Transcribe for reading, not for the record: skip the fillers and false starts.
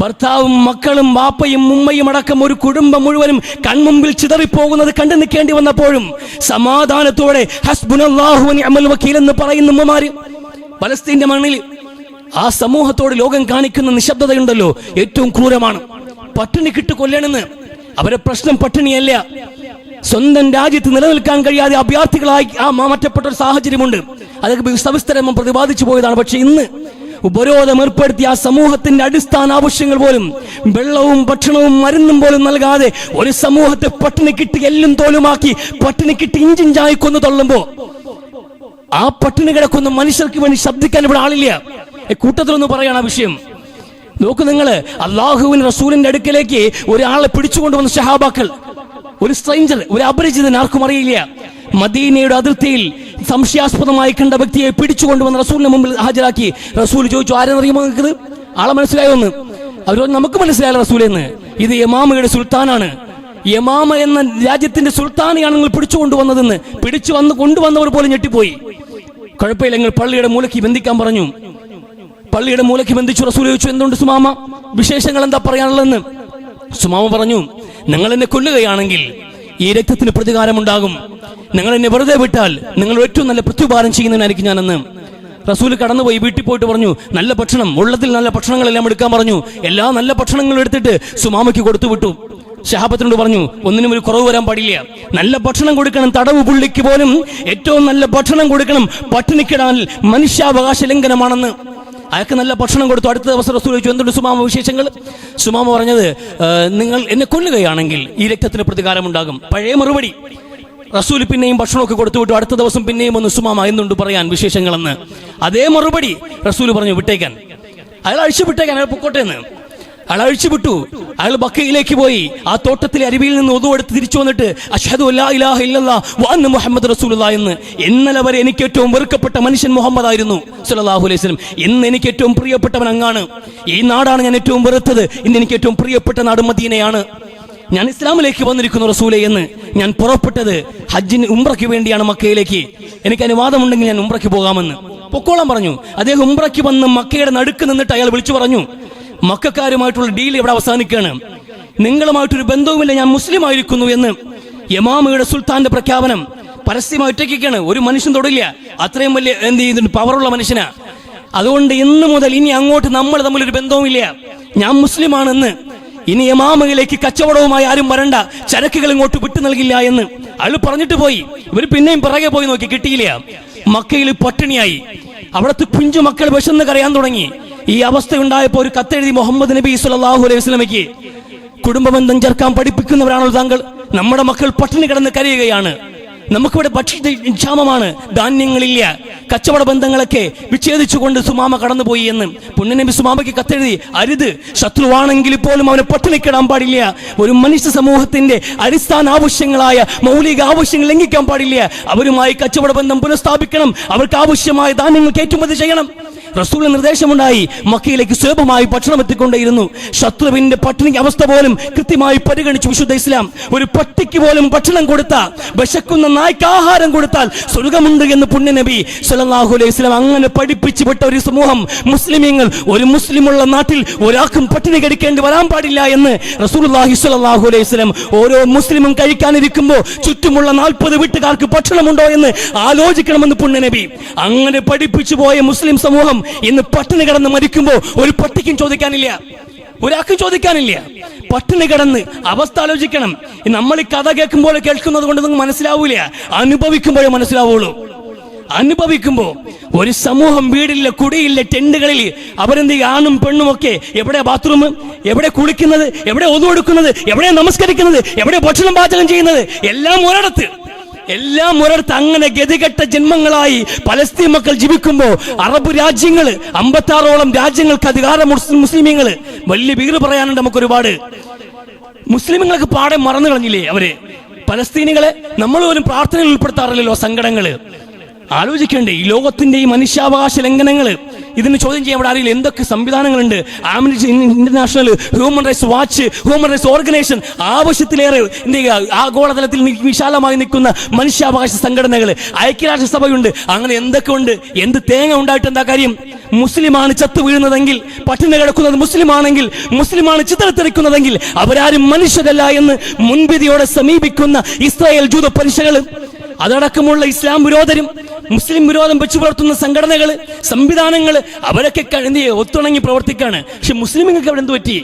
ഭർത്താവും മക്കളും വാപ്പയും ഉമ്മയും അടക്കം ഒരു കുടുംബം മുഴുവനും കൺമുമ്പിൽ ചിതറിപ്പോകുന്നത് കണ്ടു നിൽക്കേണ്ടി വന്നപ്പോഴും സമാധാനത്തോടെ ഹസ്ബുനല്ലാഹു വ നിഅമൽ വക്കീൽ എന്ന് പറയുന്ന ഉമ്മമാര് പലസ്തീന്റെ മണ്ണിൽ ആ സമൂഹത്തോട് ലോകം കാണിക്കുന്ന നിശബ്ദതയുണ്ടല്ലോ, ഏറ്റവും ക്രൂരമാണ്. പട്ടിണി കിട്ടു കൊല്ലണമെന്ന് അവരെ പ്രശ്നം പട്ടിണിയല്ല, സ്വന്തം രാജ്യത്ത് നിലനിൽക്കാൻ കഴിയാതെ അഭയാർത്ഥികളായി ആ മാറ്റപ്പെട്ട ഒരു സാഹചര്യമുണ്ട്. അതൊക്കെ സവിസ്തരം പ്രതിപാദിച്ചു പോയതാണ്. പക്ഷെ ഇന്ന് ഉപരോധം ഏർപ്പെടുത്തിയ ആ സമൂഹത്തിന്റെ അടിസ്ഥാന ആവശ്യങ്ങൾ പോലും വെള്ളവും ഭക്ഷണവും മരുന്നും പോലും നൽകാതെ ഒരു സമൂഹത്തെ പട്ടിണി കിട്ടി എല്ലും തോലുമാക്കി പട്ടിണി കിട്ടി ഇഞ്ചിഞ്ചായി കൊന്നു തള്ളുമ്പോ ആ പട്ടിണി കിടക്കുന്ന മനുഷ്യർക്ക് വേണ്ടി ശബ്ദിക്കാൻ ഇവിടെ ആളില്ല. കൂട്ടത്തിലൊന്ന് പറയാണ് ആ വിഷയം. നോക്കൂ നിങ്ങള്, അള്ളാഹുവിൻ റസൂലിന്റെ അടുക്കലേക്ക് ഒരാളെ പിടിച്ചുകൊണ്ടുവന്ന സഹാബാക്കൾ, ഒരു സ്ട്രേഞ്ചർ, ഒരു അപരിചിതൻ, ആർക്കും അറിയില്ല. മദീനയുടെ അതിർത്തിയിൽ സംശയാസ്പദമായി കണ്ട വ്യക്തിയെ പിടിച്ചുകൊണ്ടുവന്ന് റസൂലിന്റെ മുമ്പിൽ ഹാജരാക്കി. റസൂൽ ചോദിച്ചു, ആരെന്നറിയുമോ നിങ്ങൾക്ക്? ആളെ മനസ്സിലായോ എന്ന്? അവർ നമുക്ക് മനസ്സിലായല്ലോ റസൂലെന്ന്, ഇത് യമാമയുടെ സുൽത്താനാണ്, യമാമ എന്ന രാജ്യത്തിന്റെ സുൽത്താനെയാണ് നിങ്ങൾ പിടിച്ചുകൊണ്ടുവന്നതെന്ന്. കൊണ്ടുവന്നവർ പോലും ഞെട്ടിപ്പോയി. കുഴപ്പമില്ല, നിങ്ങൾ പള്ളിയുടെ മൂലയ്ക്ക് ബന്ധിക്കാൻ പറഞ്ഞു. പള്ളിയുടെ മൂലയ്ക്ക് ബന്ധിച്ചു. റസൂൽ ചോദിച്ചു, എന്തുകൊണ്ട് സുമാമ, വിശേഷങ്ങൾ എന്താ പറയാനുള്ളതെന്ന്? സുമാമ പറഞ്ഞു, നിങ്ങൾ എന്നെ കൊല്ലുകയാണെങ്കിൽ ഈ രക്തത്തിന് പ്രതികാരമുണ്ടാകും, നിങ്ങൾ എന്നെ വെറുതെ വിട്ടാൽ നിങ്ങൾ ഏറ്റവും നല്ല പ്രത്യുപകാരം ചെയ്യുന്നതിനായിരിക്കും ഞാനെന്ന്. റസൂൽ കടന്നുപോയി വീട്ടിൽ പോയിട്ട് പറഞ്ഞു, നല്ല ഭക്ഷണം, ഉള്ളതിൽ നല്ല ഭക്ഷണങ്ങളെല്ലാം എടുക്കാൻ പറഞ്ഞു. എല്ലാ നല്ല ഭക്ഷണങ്ങളും എടുത്തിട്ട് സുമാമയ്ക്ക് കൊടുത്തു വിട്ടു. ശഹാബത്തിനോട് പറഞ്ഞു, ഒന്നിനും ഒരു കുറവ് വരാൻ പാടില്ല, നല്ല ഭക്ഷണം കൊടുക്കണം, തടവ് പുള്ളിക്ക് പോലും ഏറ്റവും നല്ല ഭക്ഷണം കൊടുക്കണം, പട്ടിണിക്കിടാൻ മനുഷ്യാവകാശ ലംഘനമാണെന്ന്. അയാൾക്ക് നല്ല ഭക്ഷണം കൊടുത്തു. അടുത്ത ദിവസം റസൂൽ ചോദിച്ചു, എന്തുകൊണ്ട് സുമാമ വിശേഷങ്ങൾ? സുമാമ പറഞ്ഞത്, നിങ്ങൾ എന്നെ കൊല്ലുകയാണെങ്കിൽ ഈ രക്തത്തിന് പ്രതികാരമുണ്ടാകും. പഴയ മറുപടി. റസൂൽ പിന്നെയും ഭക്ഷണമൊക്കെ കൊടുത്തുവിട്ടു. അടുത്ത ദിവസം പിന്നെയും ഒന്ന്, സുമാമ എന്തുണ്ട് പറയാൻ വിശേഷങ്ങളെന്ന്. അതേ മറുപടി. റസൂൽ പറഞ്ഞു, വിട്ടേക്കാൻ, അയാൾ അഴിച്ചു വിട്ടേക്കാൻ, അയാൾ പൊക്കോട്ടെ എന്ന്. അയാൾ അഴിച്ചുവിട്ടു. അയാൾ ബക്കയിലേക്ക് പോയി. ആ തോട്ടത്തിലെ അരുവിയിൽ നിന്ന് ഒതുവെടുത്ത് തിരിച്ചു വന്നിട്ട് അഷ്ഹദു അല്ലാ ഇലാഹ ഇല്ലല്ലാഹ് വ അന്ന മുഹമ്മദ് റസൂലുള്ളാഹി എന്ന്. ഇന്നലെ വരെ എനിക്ക് ഏറ്റവും വെറുക്കപ്പെട്ട മനുഷ്യൻ മുഹമ്മദ് ആയിരുന്നു സല്ലല്ലാഹു അലൈഹി വസല്ലം. ഇന്ന് എനിക്ക് ഏറ്റവും പ്രിയപ്പെട്ടവൻ അങ്ങാണ്. ഈ നാടാണ് ഞാൻ ഏറ്റവും വെറുത്തത്. ഇന്ന് എനിക്ക് ഏറ്റവും പ്രിയപ്പെട്ട നാട് മദീനയാണ്. ഞാൻ ഇസ്ലാമിലേക്ക് വന്നിരിക്കുന്നു റസൂലേ എന്ന്. ഞാൻ പുറപ്പെട്ടത് ഹജ്ജിന് ഉംറയ്ക്ക് വേണ്ടിയാണ് മക്കയിലേക്ക്. എനിക്ക് അനുവാദമുണ്ടെങ്കിൽ ഞാൻ ഉംറയ്ക്ക് പോകാമെന്ന്. പൊക്കോളാൻ പറഞ്ഞു. അദ്ദേഹം ഉംറയ്ക്ക് വന്ന് മക്കയുടെ നടുക്ക് നിന്നിട്ട് അയാൾ വിളിച്ചു പറഞ്ഞു, മക്കക്കാരുമായിട്ടുള്ള ഡീൽ ഇവിടെ അവസാനിക്കുകയാണ്, നിങ്ങളുമായിട്ടൊരു ബന്ധവുമില്ല, ഞാൻ മുസ്ലിം ആയിരിക്കുന്നു എന്ന്. യമാമയുടെ സുൽത്താന്റെ പ്രഖ്യാപനം പരസ്യമായി ഒറ്റയ്ക്കാണ്, ഒരു മനുഷ്യൻ തൊടില്ല. അത്രയും വലിയ എന്ത് ചെയ്യുന്നുണ്ട്, പവറുള്ള മനുഷ്യനാ. അതുകൊണ്ട് ഇന്ന് മുതൽ ഇനി അങ്ങോട്ട് നമ്മൾ തമ്മിലൊരു ബന്ധവുമില്ല, ഞാൻ മുസ്ലിമാണെന്ന്. ഇനി യമാമയിലേക്ക് കച്ചവടവുമായി ആരും വരണ്ട, ചരക്കുകൾ ഇങ്ങോട്ട് വിട്ടു നൽകില്ല എന്ന് അയാൾ പറഞ്ഞിട്ട് പോയി. ഇവർ പിന്നെയും പിറകെ പോയി നോക്കി, കിട്ടിയില്ല. മക്കയിൽ പട്ടിണിയായി. അവിടുത്തെ കുഞ്ചു മക്കൾ വിശന്ന് കരയാൻ തുടങ്ങി. ഈ അവസ്ഥയുണ്ടായപ്പോ ഒരു കത്തെഴുതി മുഹമ്മദ് നബി സല്ലല്ലാഹു അലൈഹി വസല്ലമയ്ക്ക്, കുടുംബബന്ധം ചേർക്കാൻ പഠിപ്പിക്കുന്നവരാണല്ലോ താങ്കൾ, നമ്മുടെ മക്കൾ പട്ടിണി കിടന്ന് കരയുകയാണ്, നമുക്കിവിടെ ഭക്ഷ്യക്ഷാമമാണ്, ധാന്യങ്ങളില്ല, കച്ചവട ബന്ധങ്ങളൊക്കെ വിച്ഛേദിച്ചുകൊണ്ട് സുമാമ കടന്നുപോയി എന്ന്. പുണ്യനബി സുമാമയ്ക്ക് കത്തെഴുതി, അരുത്, ശത്രുവാണെങ്കിൽ പോലും അവനെ പട്ടിണിക്കിടാൻ പാടില്ല, ഒരു മനുഷ്യ സമൂഹത്തിന്റെ അടിസ്ഥാന ആവശ്യങ്ങളായ മൗലിക ആവശ്യങ്ങൾ ലംഘിക്കാൻ പാടില്ല, അവരുമായി കച്ചവട ബന്ധം പുനഃസ്ഥാപിക്കണം, അവർക്ക് ആവശ്യമായ ധാന്യങ്ങൾ കയറ്റുമതി ചെയ്യണം. റസൂലിന് നിർദ്ദേശമുണ്ടായി. മക്കയിലേക്ക് സുലഭമായി ഭക്ഷണം എത്തിക്കൊണ്ടേയിരുന്നു. ശത്രുവിന്റെ പട്ടിണി അവസ്ഥ പോലും കൃത്യമായി പരിഗണിച്ചു വിശുദ്ധ ഇസ്ലാം. ഒരു പട്ടിക്ക് പോലും ഭക്ഷണം കൊടുത്ത, വിശക്കുന്ന നായ്ക്ക് ആഹാരം കൊടുത്താൽ സ്വർഗമുണ്ട് എന്ന് പുണ്യനബി സല്ലല്ലാഹു അലൈഹി വസല്ലം അങ്ങനെ പഠിപ്പിച്ചു വിട്ട ഒരു സമൂഹം മുസ്ലിമീങ്ങൾ. ഒരു മുസ്ലിമുള്ള നാട്ടിൽ ഒരാൾക്കും പട്ടിണി കടിക്കേണ്ടി വരാൻ പാടില്ല എന്ന് റസൂലുള്ളാഹി സ്വല്ലല്ലാഹു അലൈഹി വസല്ലം ഓരോ മുസ്ലിമും കഴിക്കാനിരിക്കുമ്പോൾ ചുറ്റുമുള്ള 40 വീട്ടുകാർക്ക് ഭക്ഷണമുണ്ടോ എന്ന് ആലോചിക്കണമെന്ന് പുണ്യനബി അങ്ങനെ പഠിപ്പിച്ചു പോയ മുസ്ലിം സമൂഹം ഇന്ന് പട്ടിണി കിടന്ന് മരിക്കുമ്പോ ഒരു പട്ടിക്കും ചോദിക്കാനില്ല, ഒരാൾക്കും ചോദിക്കാനില്ല. പട്ടിണി കിടന്ന് അവസ്ഥ ആലോചിക്കണം. നമ്മൾ ഈ കഥ കേൾക്കുമ്പോൾ കേൾക്കുന്നത് കൊണ്ട് നിങ്ങൾക്ക് മനസ്സിലാവൂല, അനുഭവിക്കുമ്പോഴേ മനസ്സിലാവുള്ളൂ. അനുഭവിക്കുമ്പോ ഒരു സമൂഹം വീടില്ല, കുടിയില്ല, ടെന്റുകളിൽ അവരെന്ത് ആണും പെണ്ണും ഒക്കെ എവിടെ ബാത്റൂം, എവിടെ കുളിക്കുന്നത്, എവിടെ ഒതുവെടുക്കുന്നത്, എവിടെ നമസ്കരിക്കുന്നത്, എവിടെ ഭക്ഷണം പാചകം ചെയ്യുന്നത്, എല്ലാം ഒരിടത്ത്. അങ്ങനെ ഗതികെട്ട ജന്മങ്ങളായി പലസ്തീൻ മക്കൾ ജീവിക്കുമ്പോ അറബ് രാജ്യങ്ങൾ 56ഓളം രാജ്യങ്ങൾക്ക് അധികാരം മുസ്ലിമീങ്ങള്. വലിയ വീട് പറയാനുണ്ട് നമുക്ക് ഒരുപാട്. മുസ്ലിമങ്ങൾക്ക് പാടെ മറന്നു കളഞ്ഞില്ലേ അവര്? പലസ്തീനികളെ നമ്മൾ പോലും പ്രാർത്ഥനയിൽ ഉൾപ്പെടുത്താറില്ലല്ലോ. സങ്കടങ്ങള് ആലോചിക്കേണ്ടേ? ഈ ലോകത്തിന്റെ ഈ മനുഷ്യാവകാശ ലംഘനങ്ങള് ഇതിന് ചോദ്യം ചെയ്യാൻ ഇവിടെ അറിയില്ല. എന്തൊക്കെ സംവിധാനങ്ങളുണ്ട്. Amnesty International, Human Rights Watch, human rights organisation, ആവശ്യത്തിലേറെ എന്ത് ചെയ്യുക, ആഗോളതലത്തിൽ വിശാലമായി നിൽക്കുന്ന മനുഷ്യാവകാശ സംഘടനകൾ, ഐക്യരാഷ്ട്രസഭയുണ്ട്. അങ്ങനെ എന്തൊക്കെ ഉണ്ട്. എന്ത് തേങ്ങ ഉണ്ടായിട്ട് എന്താ കാര്യം? മുസ്ലിമാണ് ചത്തു വീഴുന്നതെങ്കിൽ, പട്ടിണി കിടക്കുന്നത് മുസ്ലിമാണെങ്കിൽ, മുസ്ലിമാണ് ചിതറിത്തെറിക്കുന്നതെങ്കിൽ അവരാരും മനുഷ്യരല്ല എന്ന് മുൻവിധിയോടെ സമീപിക്കുന്ന ഇസ്രായേൽ ജൂത പരിശകൾ, അതടക്കമുള്ള ഇസ്ലാം വിരോധരും മുസ്ലിം വിരോധം വെച്ചു പുലർത്തുന്ന സംഘടനകൾ, സംവിധാനങ്ങൾ, അവരൊക്കെ ഒത്തുണങ്ങി പ്രവർത്തിക്കാണ്. പക്ഷെ മുസ്ലിങ്ങൾക്ക് അവിടെ എന്ത് പറ്റി?